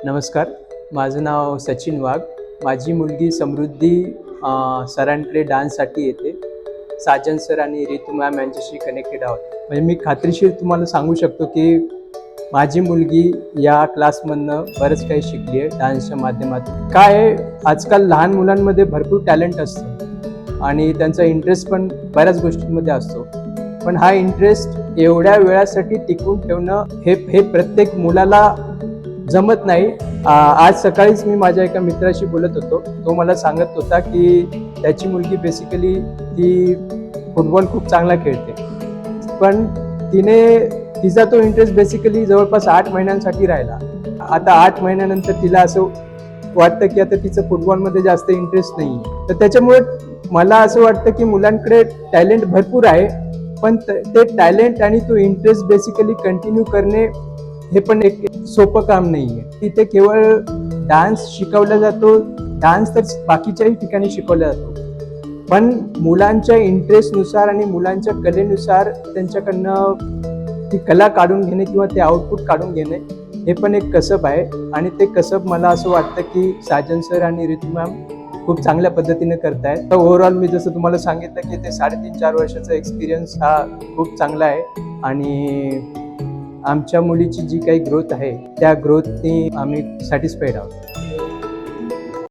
नमस्कार, माझं नाव सचिन वाघ. माझी मुलगी समृद्धी सरांकडे डान्ससाठी येते. साजन सर आणि रितू मॅम यांच्याशी कनेक्टेड आहोत. म्हणजे मी खात्रीशीर तुम्हाला सांगू शकतो की माझी मुलगी या क्लासमधनं बरंच काही शिकली आहे डान्सच्या माध्यमातून. काय आहे, आजकाल लहान मुलांमध्ये भरपूर टॅलेंट असतं आणि त्यांचा इंटरेस्ट पण बऱ्याच गोष्टींमध्ये असतो. पण हा इंटरेस्ट एवढ्या वेळासाठी टिकवून ठेवणं हे प्रत्येक मुलाला जमत नाही. आज सकाळीच मी माझ्या एका मित्राशी बोलत होतो. तो मला सांगत होता की त्याची मुलगी बेसिकली ती फुटबॉल खूप चांगला खेळते, पण तिचा तो इंटरेस्ट बेसिकली जवळपास 8 महिन्यांसाठी राहिला. आता 8 महिन्यानंतर तिला असं वाटतं की आता तिचं फुटबॉलमध्ये जास्त इंटरेस्ट नाही. तर त्याच्यामुळे मला असं वाटतं की मुलांकडे टॅलेंट भरपूर आहे, पण ते टॅलेंट आणि तो इंटरेस्ट बेसिकली कंटिन्यू करणे हे पण एक सोपं काम नाहीये. तिथे केवळ डान्स शिकवला जातो, डान्स तर बाकीच्याही ठिकाणी शिकवला जातो, पण मुलांच्या इंटरेस्टनुसार आणि मुलांच्या कलेनुसार त्यांच्याकडनं ती कला काढून घेणे किंवा ते आउटपुट काढून घेणे हे पण एक कसब आहे. आणि ते कसब मला असं वाटतं की साजन सर आणि रितू मॅम खूप चांगल्या पद्धतीने करतायत. तर ओव्हरऑल मी जसं तुम्हाला सांगितलं की ते 3.5-4 वर्षाचा एक्सपिरियन्स हा खूप चांगला आहे. आणि आमच्या मुलीची जी काही ग्रोथ आहे त्या ग्रोथनी आम्ही सॅटिस्फाईड आहोत.